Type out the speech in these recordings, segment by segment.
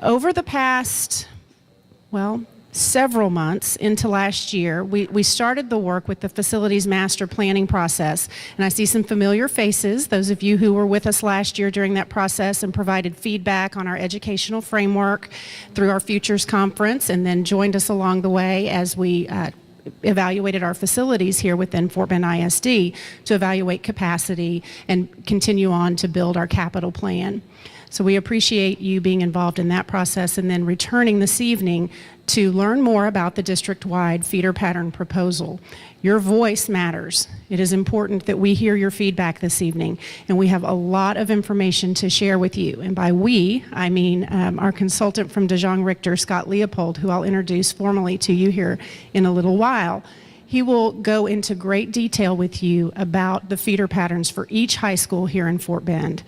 Over the past, well, several months into last year, we started the work with the Facilities Master Planning process. And I see some familiar faces, those of you who were with us last year during that process and provided feedback on our educational framework through our Futures Conference, and then joined us along the way as we evaluated our facilities here within Fort Bend ISD to evaluate capacity and continue on to build our capital plan. So we appreciate you being involved in that process and then returning this evening to learn more about the district-wide feeder pattern proposal. Your voice matters. It is important that we hear your feedback this evening, and we have a lot of information to share with you. And by we, I mean our consultant from DeJong Richter, Scott Leopold, who I'll introduce formally to you here in a little while. He will go into great detail with you about the feeder patterns for each high school here in Fort Bend.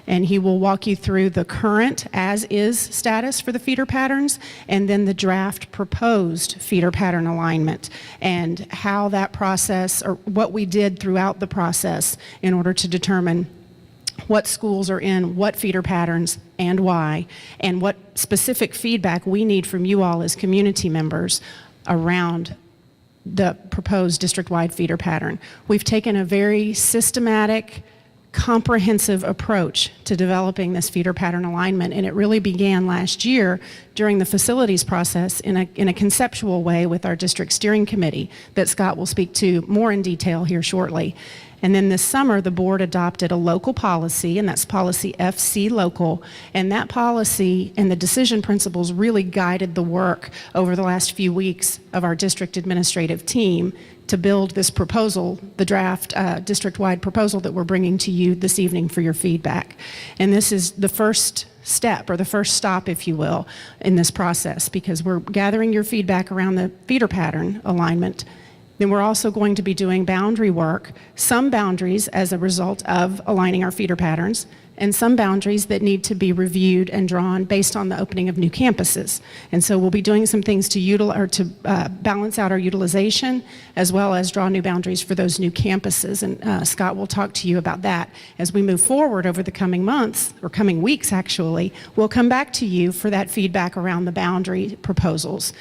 And he will walk you through the current as-is status for the feeder patterns, and then the draft proposed feeder pattern alignment, and how that process, or what we did throughout the process in order to determine what schools are in what feeder patterns and why, and what specific feedback we need from you all as community members around the proposed district-wide feeder pattern. We've taken a very systematic, comprehensive approach to developing this feeder pattern alignment, and it really began last year during the facilities process in a conceptual way with our district steering committee that Scott will speak to more in detail here shortly. And then this summer, the board adopted a local policy, and that's policy FC Local, and that policy and the decision principles really guided the work over the last few weeks of our district administrative team to build this proposal, the draft district-wide proposal that we're bringing to you this evening for your feedback. And this is the first step, or the first stop, if you will, in this process, because we're gathering your feedback around the feeder pattern alignment. Then we're also going to be doing boundary work, some boundaries as a result of aligning our feeder patterns, and some boundaries that need to be reviewed and drawn based on the opening of new campuses. And so we'll be doing some things to balance out our utilization, as well as draw new boundaries for those new campuses. And Scott will talk to you about that. As we move forward over the coming months, or coming weeks actually, we'll come back to you for that feedback around the boundary proposals.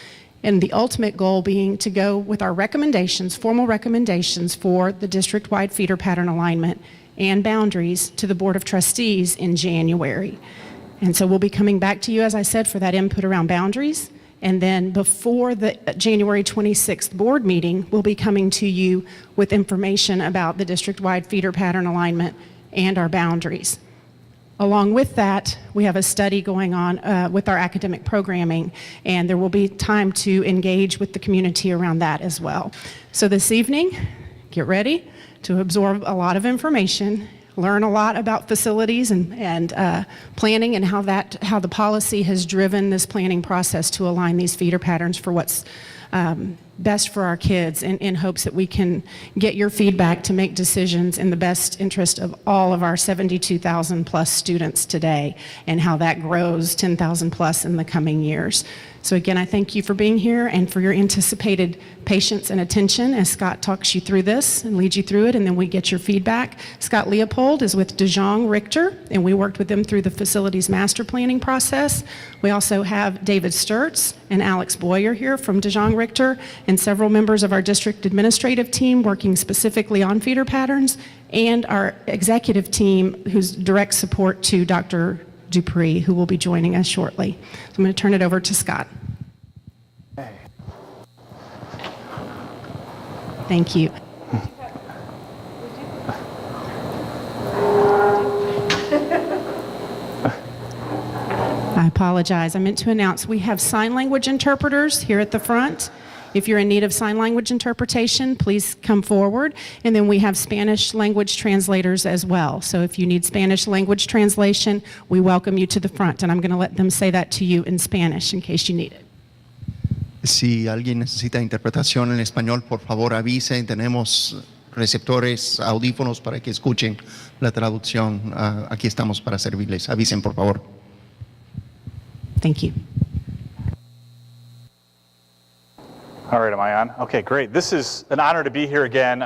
And the ultimate goal being to go with our recommendations, formal recommendations for the district-wide feeder pattern alignment and boundaries to the Board of Trustees in January. And so we'll be coming back to you, as I said, for that input around boundaries. And then before the January 26th board meeting, we'll be coming to you with information about the district-wide feeder pattern alignment and our boundaries. Along with that, we have a study going on with our academic programming, and there will be time to engage with the community around that as well. So this evening, get ready to absorb a lot of information, learn a lot about facilities and planning, and how the policy has driven this planning process to align these feeder patterns for what's best for our kids, in hopes that we can get your feedback to make decisions in the best interest of all of our 72,000 plus students today, and how that grows 10,000 plus in the coming years. So again, I thank you for being here and for your anticipated patience and attention as Scott talks you through this and leads you through it, and then we get your feedback. Scott Leopold is with DeJong Richter, and we worked with them through the Facilities Master Planning process. We also have David Sturtz and Alex Boyer here from DeJong Richter, and several members of our district administrative team working specifically on feeder patterns, and our executive team whose direct support to Dr. Dupree, who will be joining us shortly. So I'm going to turn it over to Scott. Thank you. I apologize. I meant to announce we have sign language interpreters here at the front. If you're in need of sign language interpretation, please come forward. And then we have Spanish language translators as well. So if you need Spanish language translation, we welcome you to the front. And I'm going to let them say that to you in Spanish in case you need it. Si alguien necesita interpretación en español, por favor avise. Tenemos receptores, audífonos para que escuchen la traducción. Aquí estamos para servirles. Avisen, por favor. Thank you. All right, am I on? Okay, great. This is an honor to be here again.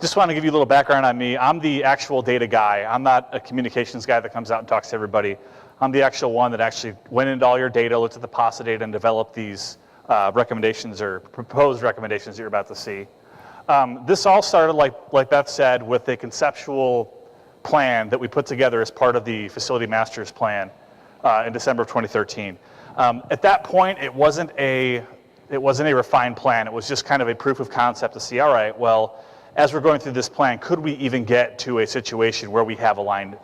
Just want to give you a little background on me. I'm the actual data guy. I'm not a communications guy that comes out and talks to everybody. I'm the actual one that actually went into all your data, looked at the PASA data, and developed these recommendations or proposed recommendations that you're about to see. This all started, like Beth said, with a conceptual plan that we put together as part of the Facility Master's Plan in December of 2013. At that point, it wasn't a refined plan. It was just kind of a proof of concept to see, all right, well, as we're going through this plan, could we even get to a situation where we have aligned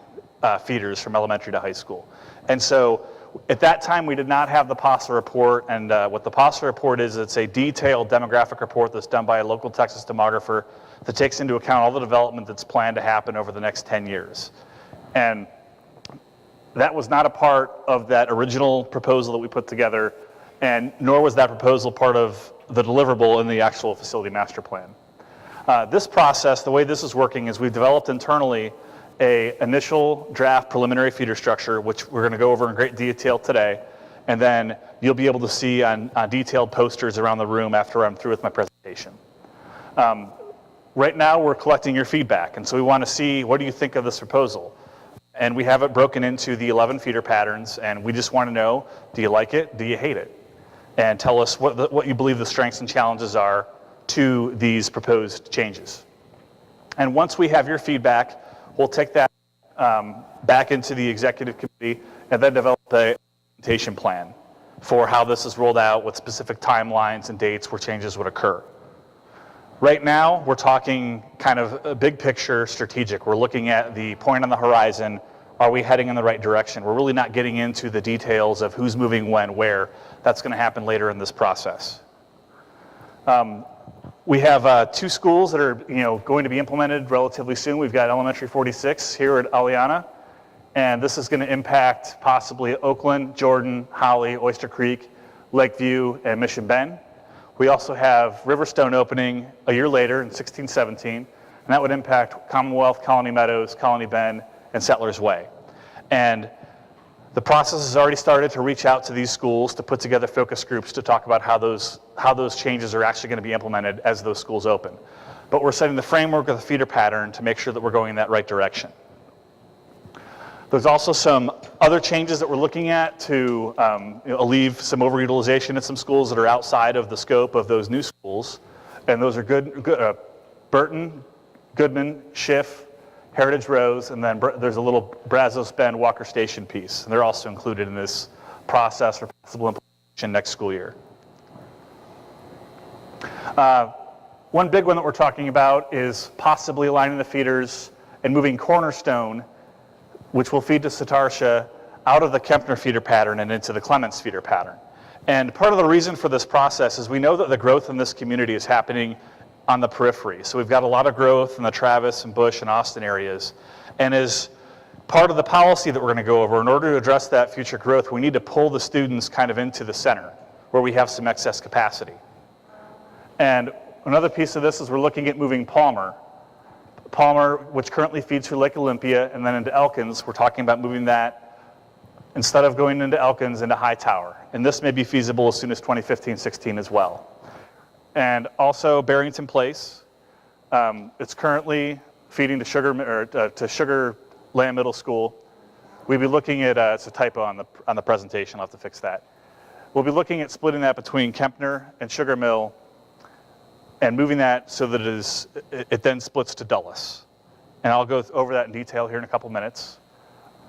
feeders from elementary to high school? And so at that time, we did not have the PASA report, and what the PASA report is, it's a detailed demographic report that's done by a local Texas demographer that takes into account all the development that's planned to happen over the next 10 years. And that was not a part of that original proposal that we put together, and nor was that proposal part of the deliverable in the actual facility master plan. This process, the way this is working is we've developed internally a initial draft preliminary feeder structure, which we're going to go over in great detail today, and then you'll be able to see on detailed posters around the room after I'm through with my presentation. Right now we're collecting your feedback, and so we want to see, what do you think of this proposal? And we have it broken into the 11 feeder patterns, and we just want to know, do you like it, do you hate it? And tell us what you believe the strengths and challenges are to these proposed changes. And once we have your feedback, we'll take that back into the executive committee and then develop a implementation plan for how this is rolled out with specific timelines and dates where changes would occur. Right now, we're talking kind of a big picture strategic. We're looking at the point on the horizon. Are we heading in the right direction? We're really not getting into the details of who's moving when, where. That's going to happen later in this process. We have 2 schools that are going to be implemented relatively soon. We've got Elementary 46 here at Aliana, and this is going to impact possibly Oakland, Jordan, Holly, Oyster Creek, Lakeview, and Mission Bend. We also have Riverstone opening a year later in 16-17, and that would impact Commonwealth, Colony Meadows, Colony Bend, and Settlers Way. And the process has already started to reach out to these schools to put together focus groups to talk about how those changes are actually going to be implemented as those schools open. But we're setting the framework of the feeder pattern to make sure that we're going in that right direction. There's also some other changes that we're looking at to alleviate some overutilization at some schools that are outside of the scope of those new schools. And those are Burton, Goodman, Schiff, Heritage Rose, and then there's a little Brazos Bend Walker Station piece. And they're also included in this process for possible implementation next school year. One big one that we're talking about is possibly aligning the feeders and moving Cornerstone, which will feed to Satarsha, out of the Kempner feeder pattern and into the Clements feeder pattern. And part of the reason for this process is we know that the growth in this community is happening on the periphery. So we've got a lot of growth in the Travis and Bush and Austin areas. And as part of the policy that we're going to go over, in order to address that future growth, we need to pull the students kind of into the center where we have some excess capacity. And another piece of this is we're looking at moving Palmer, which currently feeds through Lake Olympia, and then into Elkins. We're talking about moving that, instead of going into Elkins, into Hightower. And this may be feasible as soon as 2015-16 as well. And also Barrington Place. It's currently feeding to Sugar Land Middle School. We'll be looking at, it's a typo on the presentation, I'll have to fix that. We'll be looking at splitting that between Kempner and Sugar Mill and moving that so that it then splits to Dulles. And I'll go over that in detail here in a couple minutes.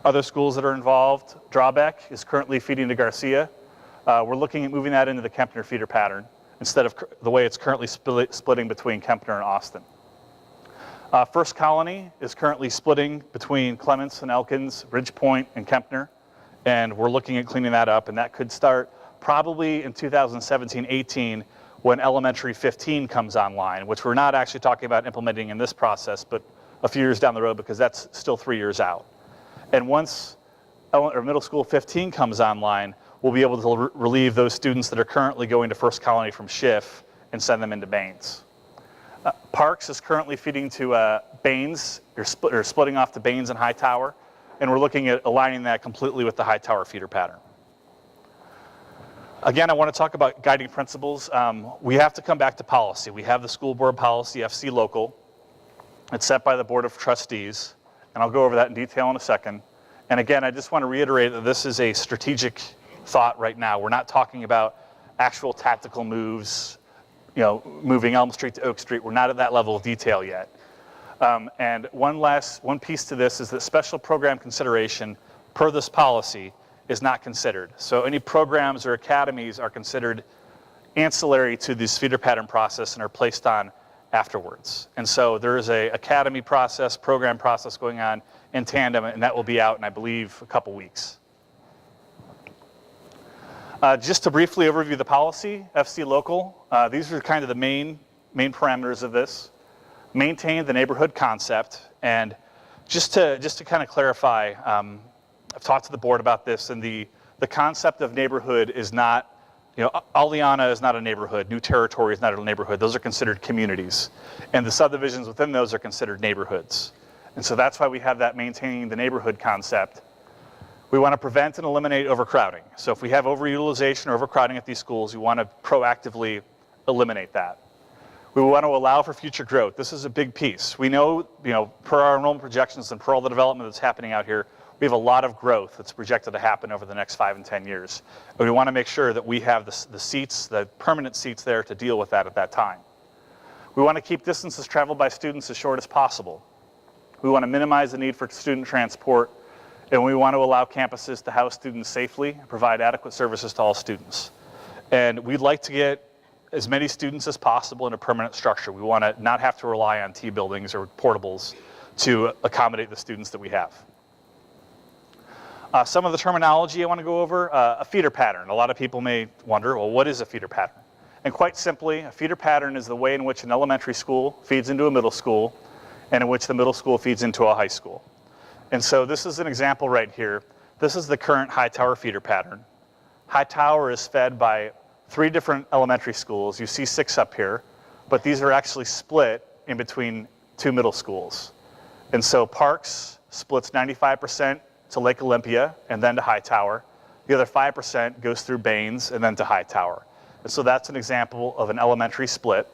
Other schools that are involved, Drawbeck is currently feeding to Garcia. We're looking at moving that into the Kempner feeder pattern instead of the way it's currently splitting between Kempner and Austin. First Colony is currently splitting between Clements and Elkins, Ridgepoint and Kempner, and we're looking at cleaning that up, and that could start probably in 2017-18 when Elementary 15 comes online, which we're not actually talking about implementing in this process, but a few years down the road because that's still 3 years out. And once Middle School 15 comes online, we'll be able to relieve those students that are currently going to First Colony from Schiff and send them into Baines. Parks is currently feeding to Baines, or splitting off to Baines and Hightower, and we're looking at aligning that completely with the Hightower feeder pattern. Again, I want to talk about guiding principles. We have to come back to policy. We have the school board policy, FC local. It's set by the Board of Trustees, and I'll go over that in detail in a second. And again, I just want to reiterate that this is a strategic thought right now. We're not talking about actual tactical moves, moving Elm Street to Oak Street. We're not at that level of detail yet. And one piece to this is that special program consideration per this policy is not considered. So any programs or academies are considered ancillary to this feeder pattern process and are placed on afterwards. And so there is a academy process, program process going on in tandem, and that will be out in, I believe, a couple weeks. Just to briefly overview the policy, FC Local, these are kind of the main parameters of this. Maintain the neighborhood concept, and just to kind of clarify, I've talked to the board about this, and the concept of neighborhood is not, Aliana is not a neighborhood, New Territory is not a neighborhood. Those are considered communities, and the subdivisions within those are considered neighborhoods. And so that's why we have that maintaining the neighborhood concept. We want to prevent and eliminate overcrowding. So if we have overutilization or overcrowding at these schools, we want to proactively eliminate that. We want to allow for future growth. This is a big piece. We know, per our enrollment projections and per all the development that's happening out here, we have a lot of growth that's projected to happen over the next 5 and 10 years. And we want to make sure that we have the seats, the permanent seats there to deal with that at that time. We want to keep distances traveled by students as short as possible. We want to minimize the need for student transport, and we want to allow campuses to house students safely and provide adequate services to all students. And we'd like to get as many students as possible in a permanent structure. We want to not have to rely on T buildings or portables to accommodate the students that we have. Some of the terminology I want to go over, a feeder pattern. A lot of people may wonder, well, what is a feeder pattern? And quite simply, a feeder pattern is the way in which an elementary school feeds into a middle school, and in which the middle school feeds into a high school. And so this is an example right here. This is the current Hightower feeder pattern. Hightower is fed by 3 different elementary schools. You see 6 up here, but these are actually split in between 2 middle schools. And so Parks splits 95% to Lake Olympia and then to Hightower. The other 5% goes through Baines and then to Hightower. And so that's an example of an elementary split.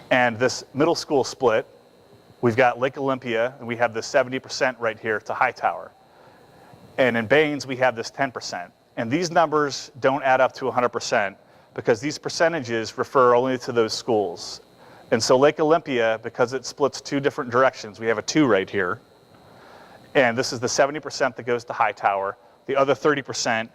And this middle school split, we've got Lake Olympia, and we have this 70% right here to Hightower. And in Baines, we have this 10%. And these numbers don't add up to 100% because these percentages refer only to those schools. And so Lake Olympia, because it splits 2 different directions, we have a 2 right here. And this is the 70% that goes to Hightower. The other 30%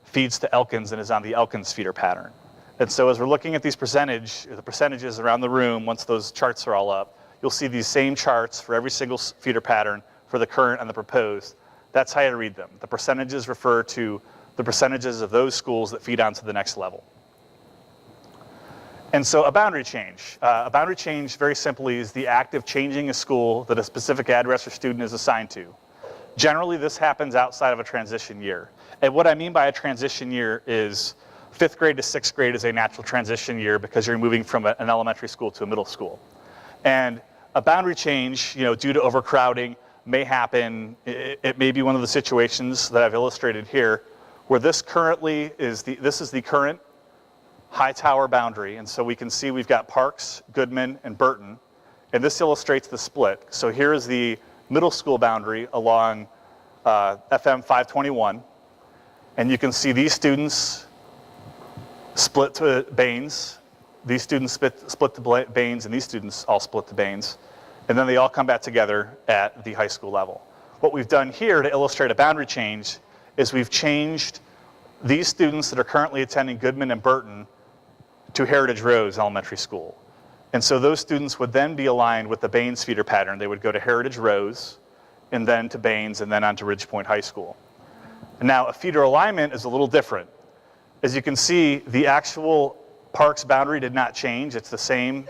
feeds to Elkins and is on the Elkins feeder pattern. And so as we're looking at these the percentages around the room, once those charts are all up, you'll see these same charts for every single feeder pattern for the current and the proposed. That's how you read them. The percentages refer to the percentages of those schools that feed on to the next level. And so a boundary change. A boundary change, very simply, is the act of changing a school that a specific address or student is assigned to. Generally, this happens outside of a transition year. And what I mean by a transition year is 5th grade to 6th grade is a natural transition year because you're moving from an elementary school to a middle school. And a boundary change, due to overcrowding may happen. It may be one of the situations that I've illustrated here where this currently is the current Hightower boundary. And so we can see we've got Parks, Goodman, and Burton. And this illustrates the split. So here is the middle school boundary along FM 521. And you can see these students split to Baines. These students split to Baines, and these students all split to Baines. And then they all come back together at the high school level. What we've done here to illustrate a boundary change is we've changed these students that are currently attending Goodman and Burton to Heritage Rose Elementary School. And so those students would then be aligned with the Baines feeder pattern. They would go to Heritage Rose, and then to Baines, and then on to Ridge Point High School. And now a feeder alignment is a little different. As you can see, the actual Parks boundary did not change. It's the same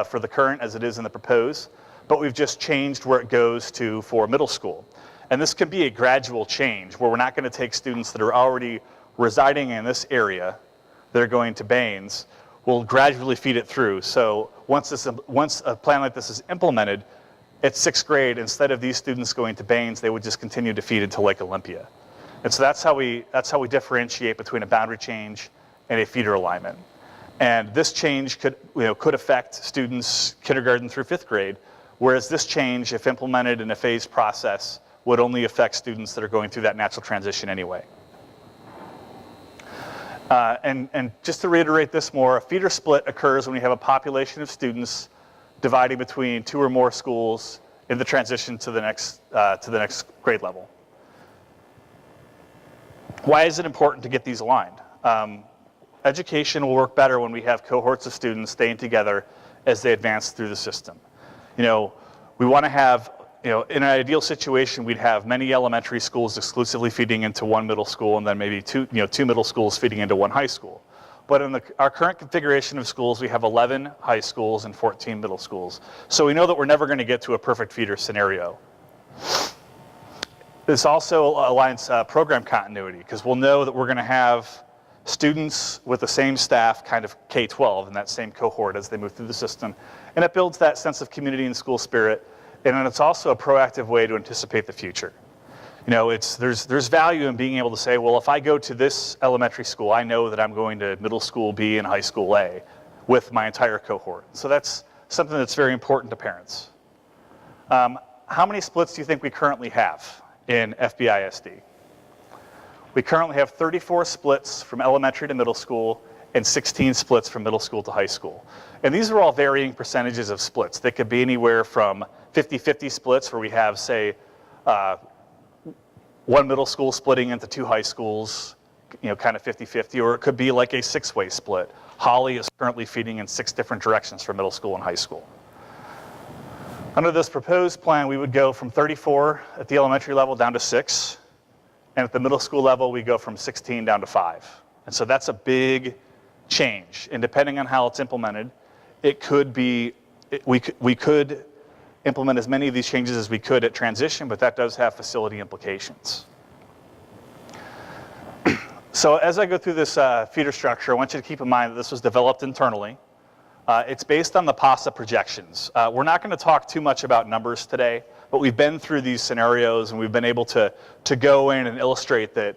for the current as it is in the proposed, but we've just changed where it goes to for middle school. And this can be a gradual change where we're not going to take students that are already residing in this area that are going to Baines. We'll gradually feed it through. So once a plan like this is implemented, at 6th grade, instead of these students going to Baines, they would just continue to feed into Lake Olympia. And so that's how we differentiate between a boundary change and a feeder alignment. And this change could affect students kindergarten through 5th grade, whereas this change, if implemented in a phased process, would only affect students that are going through that natural transition anyway. And just to reiterate this more, a feeder split occurs when we have a population of students dividing between 2 or more schools in the transition to the next grade level. Why is it important to get these aligned? Education will work better when we have cohorts of students staying together as they advance through the system. We want to have, in an ideal situation, we'd have many elementary schools exclusively feeding into one middle school, and then maybe two middle schools feeding into one high school. But in our current configuration of schools, we have 11 high schools and 14 middle schools. So we know that we're never going to get to a perfect feeder scenario. This also aligns program continuity, because we'll know that we're going to have students with the same staff, kind of K-12, in that same cohort as they move through the system. And it builds that sense of community and school spirit. And it's also a proactive way to anticipate the future. There's value in being able to say, well, if I go to this elementary school, I know that I'm going to middle school B and high school A with my entire cohort. So that's something that's very important to parents. How many splits do you think we currently have in FBISD? We currently have 34 splits from elementary to middle school and 16 splits from middle school to high school. And these are all varying percentages of splits. They could be anywhere from 50-50 splits, where we have, say, one middle school splitting into 2 high schools, kind of 50-50, or it could be like a 6-way split. Holly is currently feeding in 6 different directions for middle school and high school. Under this proposed plan, we would go from 34 at the elementary level down to 6, and at the middle school level, we go from 16 down to 5. And so that's a big change. And depending on how it's implemented, it could be, we could implement as many of these changes as we could at transition, but that does have facility implications. So as I go through this feeder structure, I want you to keep in mind that this was developed internally. It's based on the PASA projections. We're not going to talk too much about numbers today, but we've been through these scenarios and we've been able to go in and illustrate that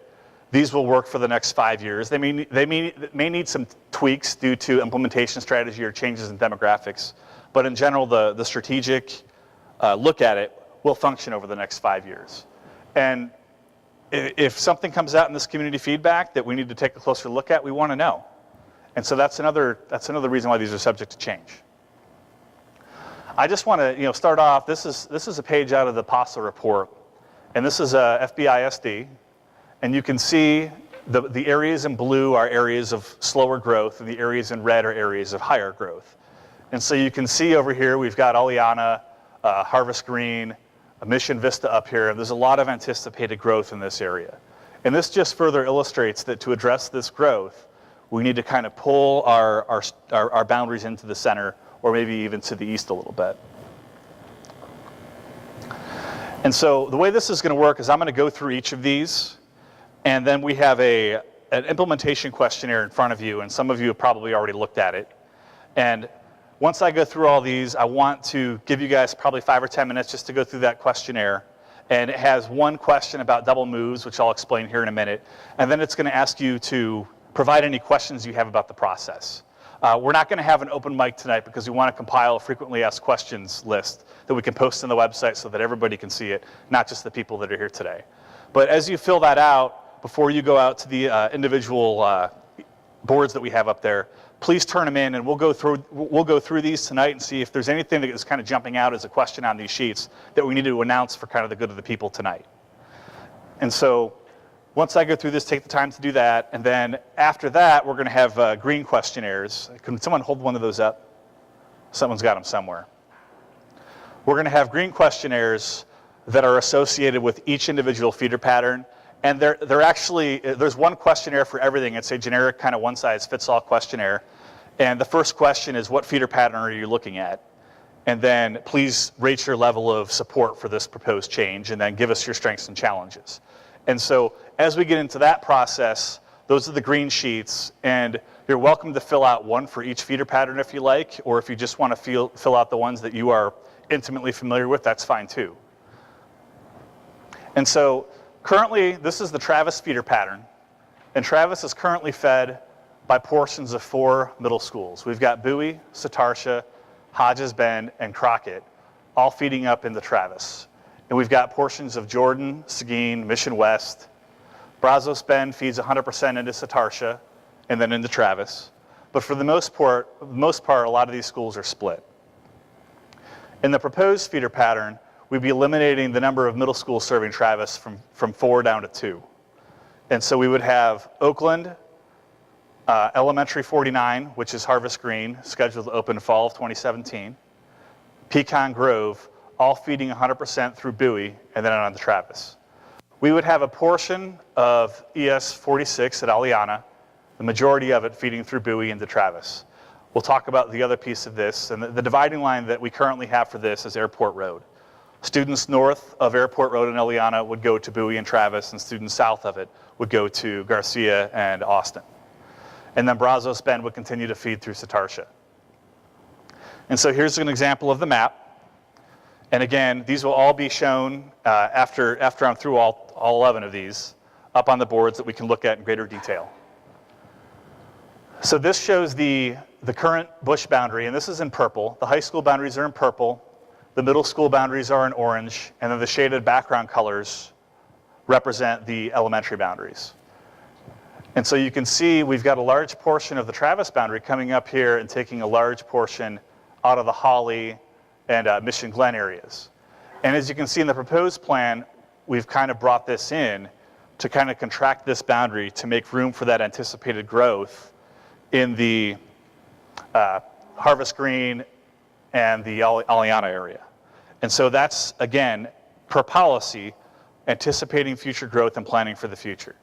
these will work for the next 5 years. They may need some tweaks due to implementation strategy or changes in demographics, but in general, the strategic look at it will function over the next 5 years. And if something comes out in this community feedback that we need to take a closer look at, we want to know. And so that's another reason why these are subject to change. I just want to start off. This is a page out of the PASA report, and this is FBISD, and you can see the areas in blue are areas of slower growth, and the areas in red are areas of higher growth. And so you can see over here we've got Oleana, Harvest Green, Mission Vista up here, and there's a lot of anticipated growth in this area. And this just further illustrates that to address this growth, we need to kind of pull our boundaries into the center, or maybe even to the east a little bit. And so the way this is going to work is I'm going to go through each of these, and then we have an implementation questionnaire in front of you, and some of you have probably already looked at it. And once I go through all these, I want to give you guys probably 5 or 10 minutes just to go through that questionnaire. And it has one question about double moves, which I'll explain here in a minute. And then it's going to ask you to provide any questions you have about the process. We're not going to have an open mic tonight because we want to compile a frequently asked questions list that we can post on the website so that everybody can see it, not just the people that are here today. But as you fill that out, before you go out to the individual boards that we have up there, please turn them in, and we'll go through these tonight and see if there's anything that is kind of jumping out as a question on these sheets that we need to announce for kind of the good of the people tonight. And so once I go through this, take the time to do that, and then after that, we're going to have green questionnaires. Can someone hold one of those up? Someone's got them somewhere. We're going to have green questionnaires that are associated with each individual feeder pattern. And they're actually, there's one questionnaire for everything. It's a generic kind of one-size-fits-all questionnaire. And the first question is, what feeder pattern are you looking at? And then please rate your level of support for this proposed change, and then give us your strengths and challenges. And so as we get into that process, those are the green sheets. And you're welcome to fill out one for each feeder pattern if you like, or if you just want to fill out the ones that you are intimately familiar with, that's fine too. And so currently, this is the Travis feeder pattern, and Travis is currently fed by portions of 4 middle schools. We've got Bowie, Satartia, Hodges Bend, and Crockett, all feeding up into Travis. And we've got portions of Jordan, Seguin, Mission West. Brazos Bend feeds 100% into Satartia and then into Travis. But for the most part, a lot of these schools are split. In the proposed feeder pattern, we'd be eliminating the number of middle schools serving Travis from 4 down to 2. And so we would have Oakland, Elementary 49, which is Harvest Green, scheduled to open fall of 2017. Pecan Grove, all feeding 100% through Bowie and then on to Travis. We would have a portion of ES 46 at Aliana, the majority of it feeding through Bowie into Travis. We'll talk about the other piece of this, and the dividing line that we currently have for this is Airport Road. Students north of Airport Road in Eliana would go to Bowie and Travis, and students south of it would go to Garcia and Austin. And then Brazos Bend would continue to feed through Satartia. And so here's an example of the map. And again, these will all be shown after I'm through all 11 of these up on the boards that we can look at in greater detail. So this shows the current bush boundary, and this is in purple. The high school boundaries are in purple. The middle school boundaries are in orange, and then the shaded background colors represent the elementary boundaries. And so you can see we've got a large portion of the Travis boundary coming up here and taking a large portion out of the Holly and Mission Glen areas. And as you can see in the proposed plan, we've kind of brought this in to kind of contract this boundary to make room for that anticipated growth in the Harvest Green and the Aliana area. And so that's, again, per policy, anticipating future growth and planning for the future.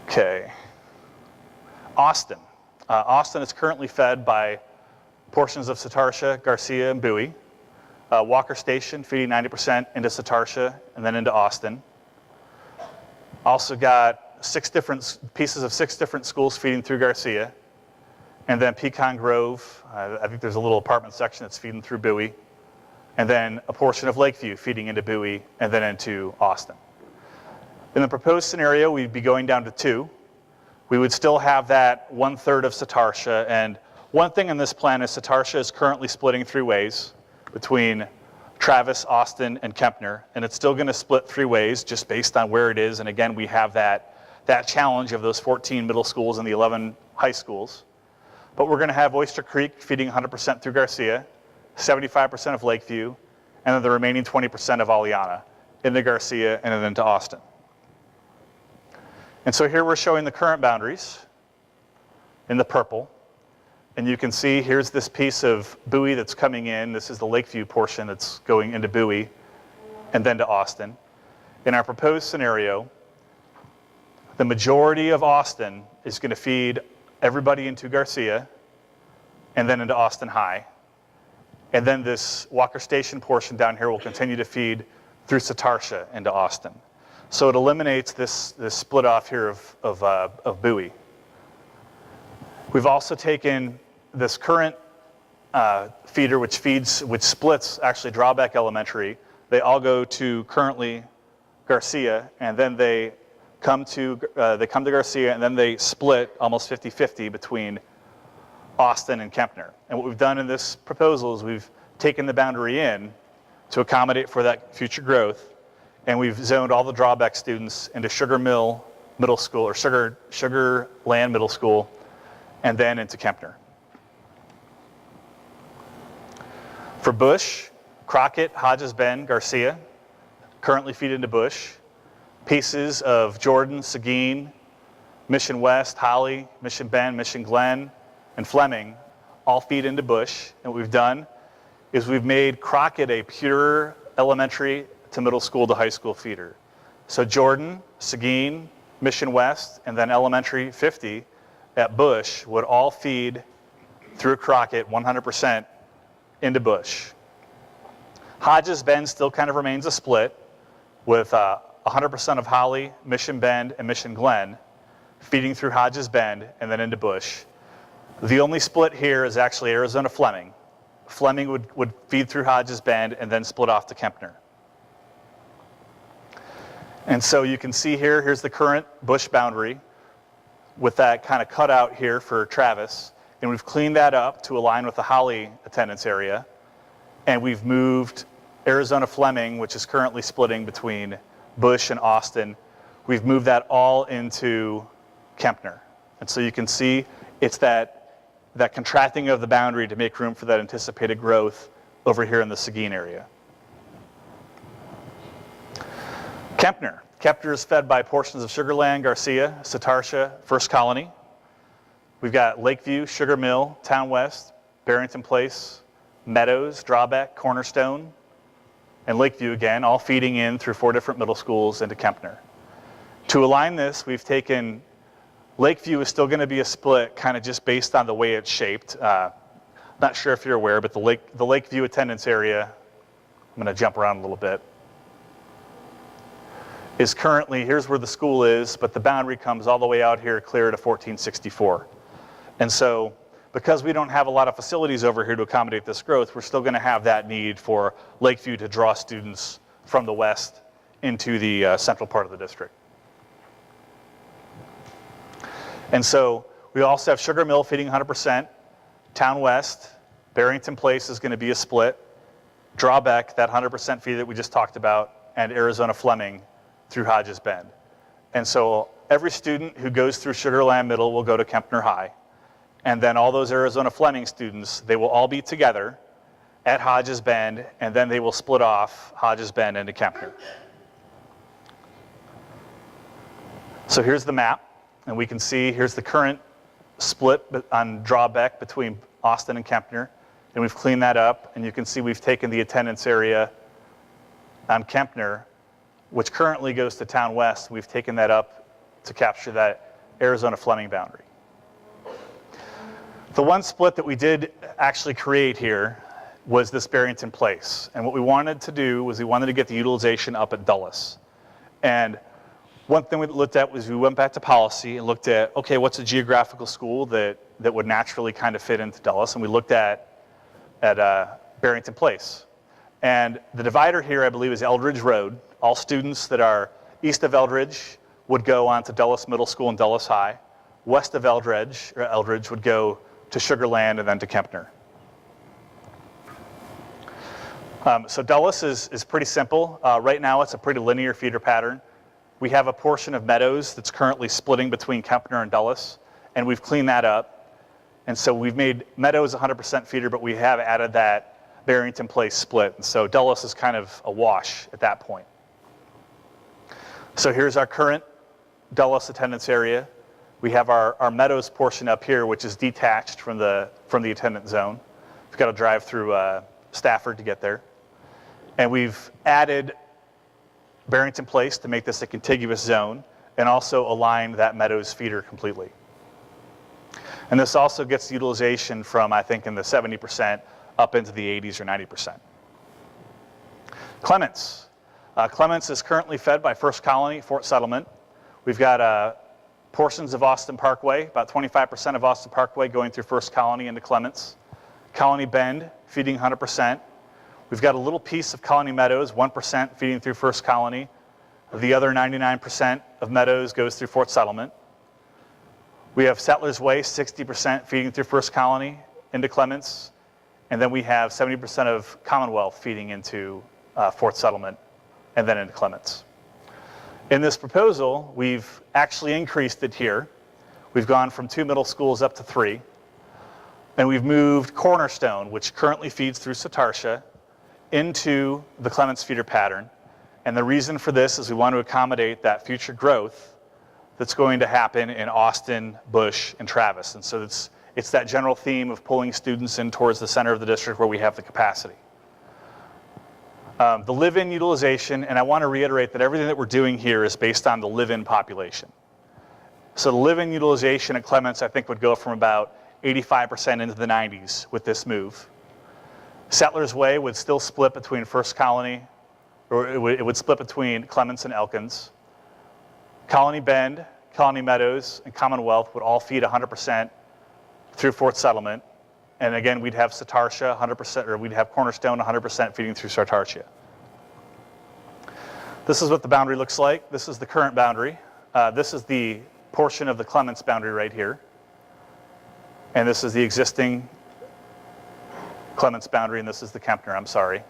Okay. Austin. Austin is currently fed by portions of Satartia, Garcia, and Bowie. Walker Station feeding 90% into Satartia and then into Austin. Also got 6 different pieces of 6 different schools feeding through Garcia. And then Pecan Grove, I think there's a little apartment section that's feeding through Bowie. And then a portion of Lakeview feeding into Bowie and then into Austin. In the proposed scenario, we'd be going down to 2. We would still have that 1/3 of Satartia. And one thing in this plan is Satartia is currently splitting 3 ways between Travis, Austin, and Kempner. And it's still going to split 3 ways just based on where it is. And again, we have that challenge of those 14 middle schools and the 11 high schools. But we're going to have Oyster Creek feeding 100% through Garcia, 75% of Lakeview, and then the remaining 20% of Aliana into Garcia and then into Austin. And so here we're showing the current boundaries in the purple. And you can see here's this piece of Bowie that's coming in. This is the Lakeview portion that's going into Bowie and then to Austin. In our proposed scenario, the majority of Austin is going to feed everybody into Garcia and then into Austin High. And then this Walker Station portion down here will continue to feed through Satartia into Austin. So it eliminates this split off here of Bowie. We've also taken this current feeder which splits actually Drawback Elementary. They all go to currently Garcia, and then they come to Garcia, and then they split almost 50-50 between Austin and Kempner. And what we've done in this proposal is we've taken the boundary in to accommodate for that future growth, and we've zoned all the Drawback students into Sugar Mill Middle School, or Sugar Land Middle School, and then into Kempner. For Bush, Crockett, Hodges Bend, Garcia, currently feed into Bush. Pieces of Jordan, Seguin, Mission West, Holly, Mission Bend, Mission Glen, and Fleming all feed into Bush. And what we've done is we've made Crockett a pure elementary to middle school to high school feeder. So Jordan, Seguin, Mission West, and then elementary 50 at Bush would all feed through Crockett 100% into Bush. Hodges Bend still kind of remains a split with 100% of Holly, Mission Bend, and Mission Glen feeding through Hodges Bend and then into Bush. The only split here is actually Arizona Fleming. Fleming would feed through Hodges Bend and then split off to Kempner. And so you can see here's the current Bush boundary with that kind of cutout here for Travis. And we've cleaned that up to align with the Holly attendance area. And we've moved Arizona Fleming, which is currently splitting between Bush and Austin, we've moved that all into Kempner. And so you can see it's that contracting of the boundary to make room for that anticipated growth over here in the Seguin area. Kempner. Kempner is fed by portions of Sugar Land, Garcia, Satartia, First Colony. We've got Lakeview, Sugar Mill, Town West, Barrington Place, Meadows, Drawback, Cornerstone, and Lakeview again, all feeding in through 4 different middle schools into Kempner. To align this, we've taken, Lakeview is still going to be a split kind of just based on the way it's shaped. Not sure if you're aware, but the Lakeview attendance area, I'm going to jump around a little bit, is currently, here's where the school is, but the boundary comes all the way out here clear to 1464. And so, because we don't have a lot of facilities over here to accommodate this growth, we're still going to have that need for Lakeview to draw students from the west into the central part of the district. And so, we also have Sugar Mill feeding 100%, Town West, Barrington Place is going to be a split, Drawback, that 100% feed that we just talked about, and Arizona Fleming through Hodges Bend. And so every student who goes through Sugar Land Middle will go to Kempner High. And then all those Arizona Fleming students, they will all be together at Hodges Bend, and then they will split off Hodges Bend into Kempner. So here's the map, and we can see here's the current split on Drawback between Austin and Kempner, and we've cleaned that up, and you can see we've taken the attendance area on Kempner, which currently goes to Town West. We've taken that up to capture that Arizona Fleming boundary. The one split that we did actually create here was this Barrington Place. And what we wanted to do was we wanted to get the utilization up at Dulles. And one thing we looked at was we went back to policy and looked at, okay, what's a geographical school that would naturally kind of fit into Dulles? And we looked at Barrington Place. And the divider here, I believe, is Eldridge Road. All students that are east of Eldridge would go on to Dulles Middle School and Dulles High. West of Eldridge would go to Sugar Land and then to Kempner. So Dulles is pretty simple. Right now it's a pretty linear feeder pattern. We have a portion of Meadows that's currently splitting between Kempner and Dulles, and we've cleaned that up. And so we've made Meadows 100% feeder, but we have added that Barrington Place split. And so Dulles is kind of a wash at that point. So here's our current Dulles attendance area. We have our Meadows portion up here, which is detached from the attendance zone. We've got to drive through Stafford to get there. And we've added Barrington Place to make this a contiguous zone and also align that Meadows feeder completely. And this also gets utilization from, I think, in the 70% up into the 80s or 90%. Clements. Clements is currently fed by First Colony, Fort Settlement. We've got portions of Austin Parkway, about 25% of Austin Parkway going through First Colony into Clements. Colony Bend feeding 100%. We've got a little piece of Colony Meadows, 1% feeding through First Colony. The other 99% of Meadows goes through Fort Settlement. We have Settlers Way, 60% feeding through First Colony into Clements. And then we have 70% of Commonwealth feeding into Fort Settlement and then into Clements. In this proposal, we've actually increased it here. We've gone from 2 middle schools up to 3. And we've moved Cornerstone, which currently feeds through Satartia, into the Clements feeder pattern. And the reason for this is we want to accommodate that future growth that's going to happen in Austin, Bush, and Travis. And so it's that general theme of pulling students in towards the center of the district where we have the capacity. The live-in utilization, and I want to reiterate that everything that we're doing here is based on the live-in population. So the live-in utilization at Clements, I think, would go from about 85% into the 90s with this move. Settlers Way would still split between First Colony, or it would split between Clements and Elkins. Colony Bend, Colony Meadows, and Commonwealth would all feed 100% through Fort Settlement. And again, we'd have Satartia 100%, or we'd have Cornerstone 100% feeding through Satartia. This is what the boundary looks like. This is the current boundary. This is the portion of the Clements boundary right here. And this is the existing Clements boundary, and this is the Kempner, I'm sorry.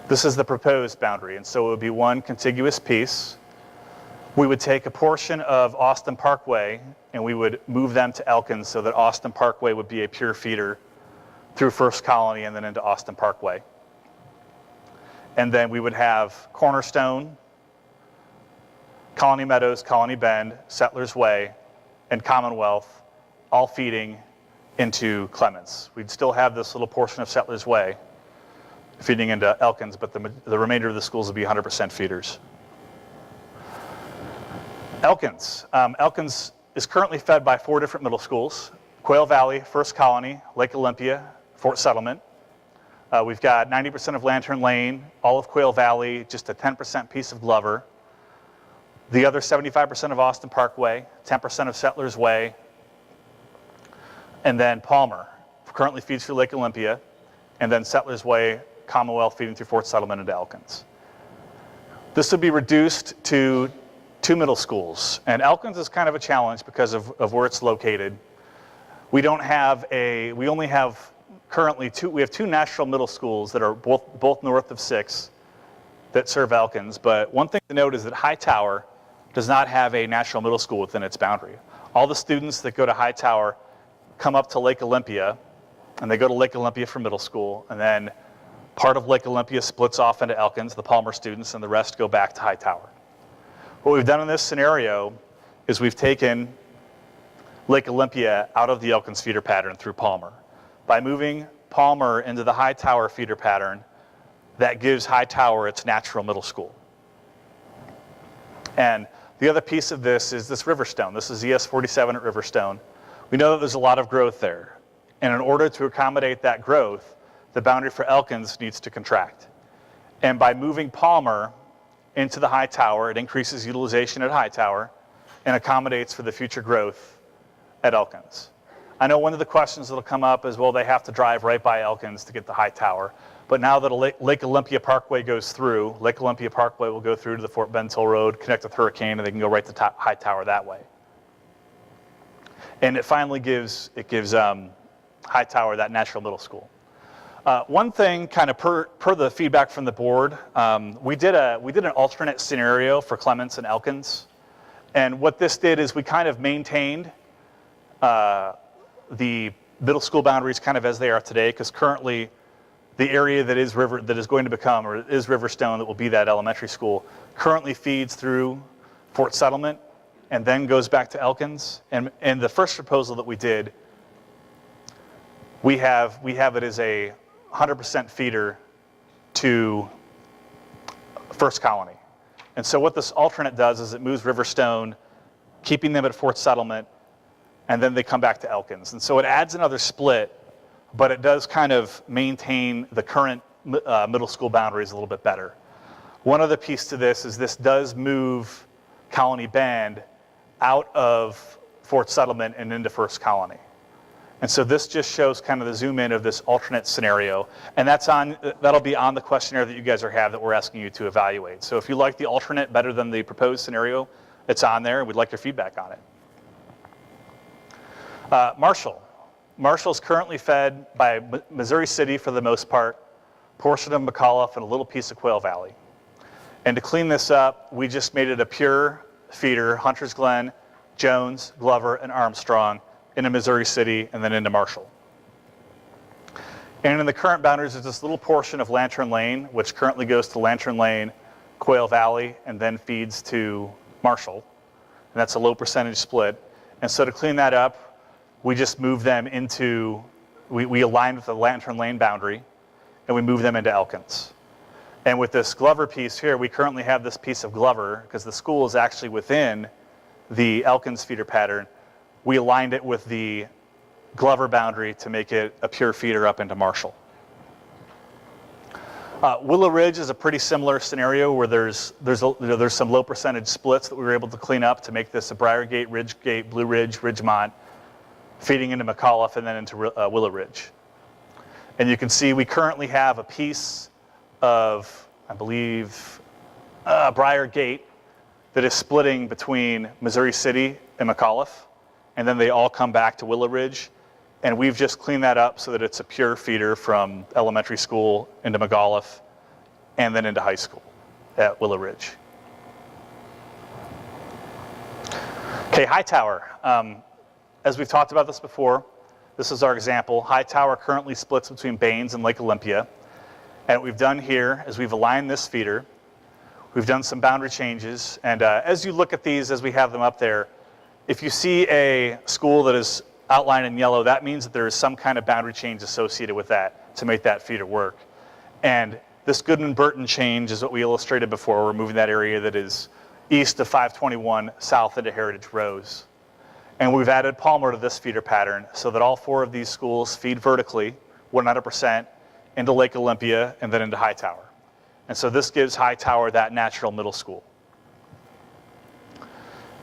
This is the proposed boundary, and so it would be one contiguous piece. We would take a portion of Austin Parkway and we would move them to Elkins so that Austin Parkway would be a pure feeder through First Colony and then into Austin Parkway. And then we would have Cornerstone, Colony Meadows, Colony Bend, Settlers Way, and Commonwealth all feeding into Clements. We'd still have this little portion of Settlers Way feeding into Elkins, but the remainder of the schools would be 100% feeders. Elkins. Elkins is currently fed by 4 different middle schools: Quail Valley, First Colony, Lake Olympia, Fort Settlement. We've got 90% of Lantern Lane, all of Quail Valley, just a 10% piece of Glover. The other 75% of Austin Parkway, 10% of Settlers Way, and then Palmer currently feeds through Lake Olympia, and then Settlers Way, Commonwealth feeding through Fort Settlement into Elkins. This would be reduced to 2 middle schools, and Elkins is kind of a challenge because of where it's located. We only have currently we have 2 national middle schools that are both north of 6 that serve Elkins, but one thing to note is that Hightower does not have a national middle school within its boundary. All the students that go to Hightower come up to Lake Olympia, and they go to Lake Olympia for middle school, and then part of Lake Olympia splits off into Elkins, the Palmer students, and the rest go back to Hightower. What we've done in this scenario is we've taken Lake Olympia out of the Elkins feeder pattern through Palmer. By moving Palmer into the Hightower feeder pattern, that gives Hightower its natural middle school. And the other piece of this is this Riverstone. This is ES 47 at Riverstone. We know that there's a lot of growth there. And in order to accommodate that growth, the boundary for Elkins needs to contract. And by moving Palmer into the Hightower, it increases utilization at Hightower and accommodates for the future growth at Elkins. I know one of the questions that'll come up is, well, they have to drive right by Elkins to get the Hightower. But now that Lake Olympia Parkway goes through, Lake Olympia Parkway will go through to the Fort Bend Toll Road, connect with Hurricane, and they can go right to Hightower that way. And it finally gives Hightower that natural middle school. One thing, kind of per the feedback from the board, we did an alternate scenario for Clements and Elkins. And what this did is we kind of maintained the middle school boundaries kind of as they are today, because currently the area that is going to become, or is Riverstone, that will be that elementary school, currently feeds through Fort Settlement and then goes back to Elkins. And the first proposal that we did, we have it as a 100% feeder to First Colony. And so what this alternate does is it moves Riverstone, keeping them at Fort Settlement, and then they come back to Elkins. And so it adds another split, but it does kind of maintain the current middle school boundaries a little bit better. One other piece to this is this does move Colony Bend out of Fort Settlement and into First Colony. And so this just shows kind of the zoom in of this alternate scenario. And that'll be on the questionnaire that you guys have that we're asking you to evaluate. So if you like the alternate better than the proposed scenario, it's on there, and we'd like your feedback on it. Marshall. Marshall's currently fed by Missouri City for the most part, portion of McAuliffe, and a little piece of Quail Valley. And to clean this up, we just made it a pure feeder, Hunters Glen, Jones, Glover, and Armstrong, into Missouri City, and then into Marshall. And in the current boundaries, there's this little portion of Lantern Lane, which currently goes to Lantern Lane, Quail Valley, and then feeds to Marshall. And that's a low percentage split. And so to clean that up, we just move them into, we align with the Lantern Lane boundary, and we move them into Elkins. And with this Glover piece here, we currently have this piece of Glover, because the school is actually within the Elkins feeder pattern. We aligned it with the Glover boundary to make it a pure feeder up into Marshall. Willow Ridge is a pretty similar scenario where there's some low percentage splits that we were able to clean up to make this a Briargate, Ridgegate, Blue Ridge, Ridgemont, feeding into McAuliffe and then into Willow Ridge. And you can see we currently have a piece of, I believe, Briargate that is splitting between Missouri City and McAuliffe, and then they all come back to Willow Ridge. And we've just cleaned that up so that it's a pure feeder from elementary school into McAuliffe and then into high school at Willow Ridge. Okay, Hightower. As we've talked about this before, this is our example. Hightower currently splits between Baines and Lake Olympia. And what we've done here is we've aligned this feeder. We've done some boundary changes. And as you look at these, as we have them up there, if you see a school that is outlined in yellow, that means that there is some kind of boundary change associated with that to make that feeder work. And this Goodman-Burton change is what we illustrated before. We're moving that area that is east of 521 south into Heritage Rose. And we've added Palmer to this feeder pattern so that all 4 of these schools feed vertically 100% into Lake Olympia and then into Hightower. And so this gives Hightower that natural middle school.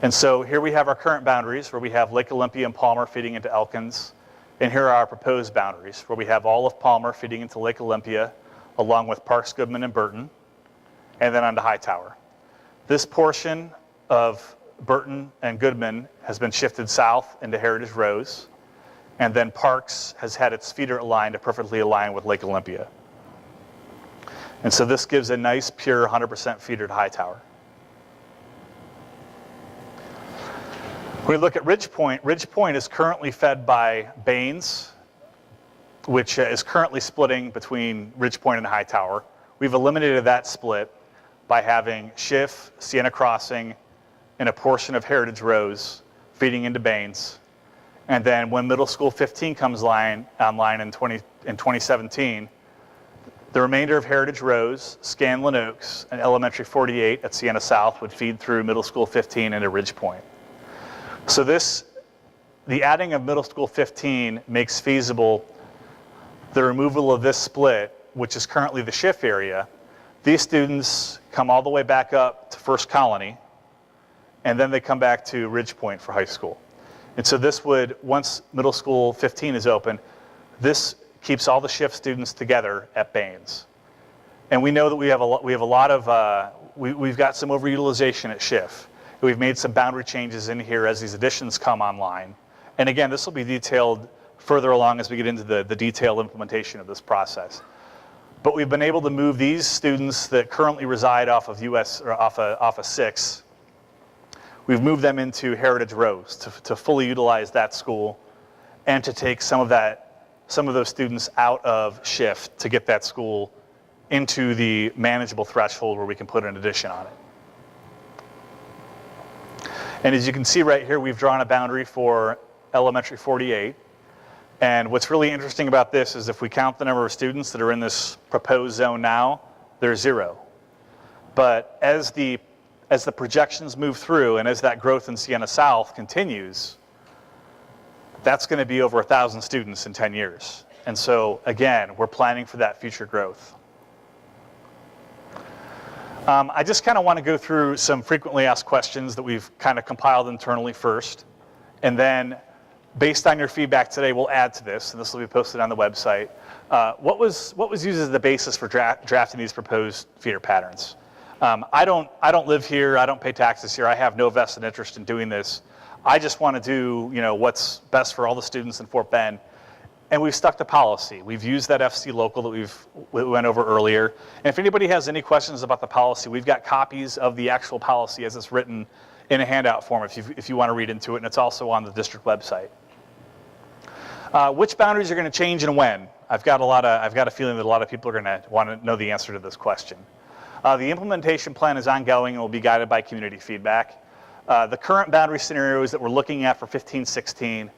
And so here we have our current boundaries where we have Lake Olympia and Palmer feeding into Elkins. And here are our proposed boundaries where we have all of Palmer feeding into Lake Olympia along with Parks, Goodman, and Burton, and then onto Hightower. This portion of Burton and Goodman has been shifted south into Heritage Rose, and then Parks has had its feeder aligned to perfectly align with Lake Olympia. And so this gives a nice, pure 100% feeder to Hightower. When we look at Ridge Point is currently fed by Baines, which is currently splitting between Ridge Point and Hightower. We've eliminated that split by having Schiff, Sienna Crossing, and a portion of Heritage Rose feeding into Baines. And then when Middle School 15 comes online in 2017, the remainder of Heritage Rose, Scanlon Oaks, and Elementary 48 at Sienna South would feed through Middle School 15 into Ridge Point. So the adding of Middle School 15 makes feasible the removal of this split, which is currently the Schiff area. These students come all the way back up to First Colony, and then they come back to Ridge Point for high school. And so this would, once Middle School 15 is open, this keeps all the Schiff students together at Baines. And we know that we've got some overutilization at Schiff. We've made some boundary changes in here as these additions come online. And again, this will be detailed further along as we get into the detailed implementation of this process. But we've been able to move these students that currently reside off of off of 6. We've moved them into Heritage Rose to fully utilize that school and to take some of those students out of Schiff to get that school into the manageable threshold where we can put an addition on it. And as you can see right here, we've drawn a boundary for Elementary 48. And what's really interesting about this is if we count the number of students that are in this proposed zone now, there's 0. But as the projections move through and as that growth in Sienna South continues, that's going to be over 1,000 students in 10 years. And so again, we're planning for that future growth. I just kind of want to go through some frequently asked questions that we've kind of compiled internally first. And then based on your feedback today, we'll add to this, and this will be posted on the website. What was used as the basis for drafting these proposed feeder patterns? I don't live here. I don't pay taxes here. I have no vested interest in doing this. I just want to do what's best for all the students in Fort Bend. And we've stuck to policy. We've used that FC local that we went over earlier. And if anybody has any questions about the policy, we've got copies of the actual policy as it's written in a handout form if you want to read into it, and it's also on the district website. Which boundaries are going to change and when? I've got a feeling that a lot of people are going to want to know the answer to this question. The implementation plan is ongoing and will be guided by community feedback. The current boundary scenarios that we're looking at for 15-16,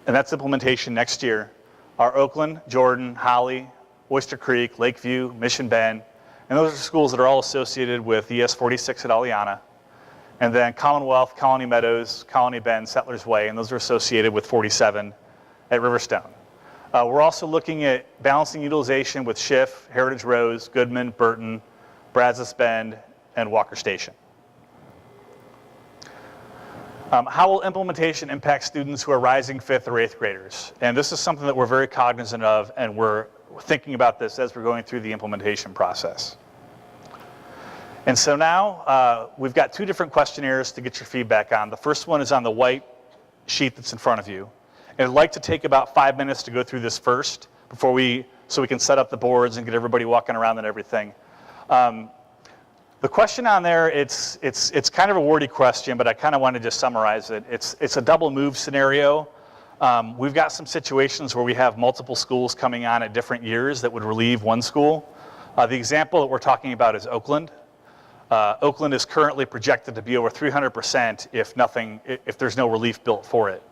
and that's implementation next year, are Oakland, Jordan, Holly, Oyster Creek, Lakeview, Mission Bend, and those are schools that are all associated with ES 46 at Aliana. And then Commonwealth, Colony Meadows, Colony Bend, Settlers Way, and those are associated with 47 at Riverstone. We're also looking at balancing utilization with Schiff, Heritage Rose, Goodman, Burton, Brazos Bend, and Walker Station. How will implementation impact students who are rising 5th or 8th graders? And this is something that we're very cognizant of, and we're thinking about this as we're going through the implementation process. And so now we've got 2 different questionnaires to get your feedback on. The first one is on the white sheet that's in front of you. And I'd like to take about 5 minutes to go through this first before we so we can set up the boards and get everybody walking around and everything. The question on there, it's kind of a wordy question, but I kind of want to just summarize it. It's a double move scenario. We've got some situations where we have multiple schools coming on at different years that would relieve one school. The example that we're talking about is Oakland. Oakland is currently projected to be over 300% if there's no relief built for it.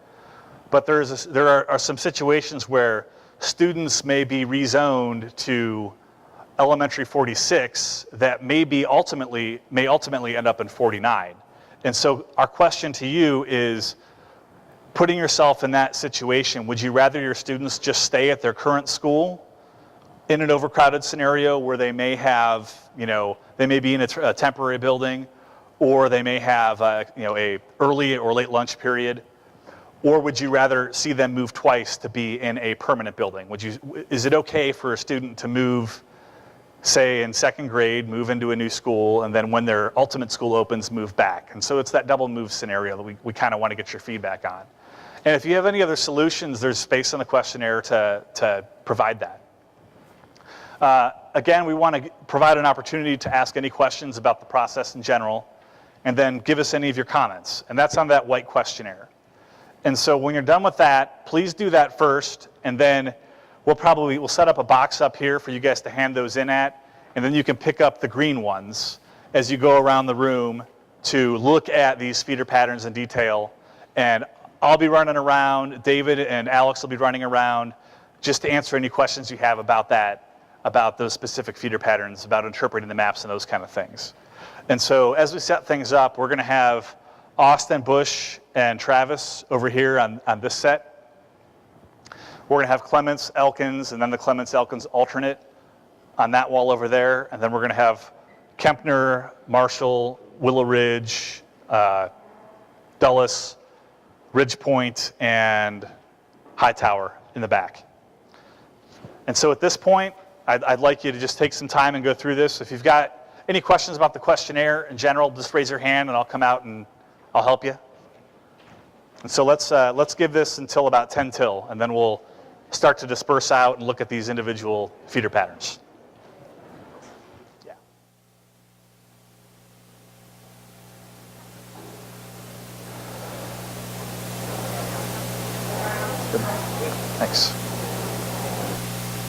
But there are some situations where students may be rezoned to elementary 46 that may ultimately end up in 49. And so our question to you is, putting yourself in that situation, would you rather your students just stay at their current school in an overcrowded scenario where they may have, they may be in a temporary building, or they may have a early or late lunch period? Or would you rather see them move twice to be in a permanent building? Is it okay for a student to move, say in second grade, move into a new school, and then when their ultimate school opens, move back? And so it's that double move scenario that we kind of want to get your feedback on. And if you have any other solutions, there's space on the questionnaire to provide that. Again, we want to provide an opportunity to ask any questions about the process in general, and then give us any of your comments. And that's on that white questionnaire. And so when you're done with that, please do that first, and then we'll set up a box up here for you guys to hand those in at, and then you can pick up the green ones as you go around the room to look at these feeder patterns in detail. And I'll be running around, David and Alex will be running around just to answer any questions you have about that, about those specific feeder patterns, about interpreting the maps and those kind of things. And so as we set things up, we're going to have Austin, Bush, and Travis over here on this set. We're going to have Clements, Elkins, and then the Clements-Elkins alternate on that wall over there. And then we're going to have Kempner, Marshall, Willow Ridge, Dulles, Ridge Point, and Hightower in the back. And so at this point, I'd like you to just take some time and go through this. If you've got any questions about the questionnaire in general, just raise your hand and I'll come out and I'll help you. And so let's give this until about 10 till, and then we'll start to disperse out and look at these individual feeder patterns. Yeah. Good. Thanks.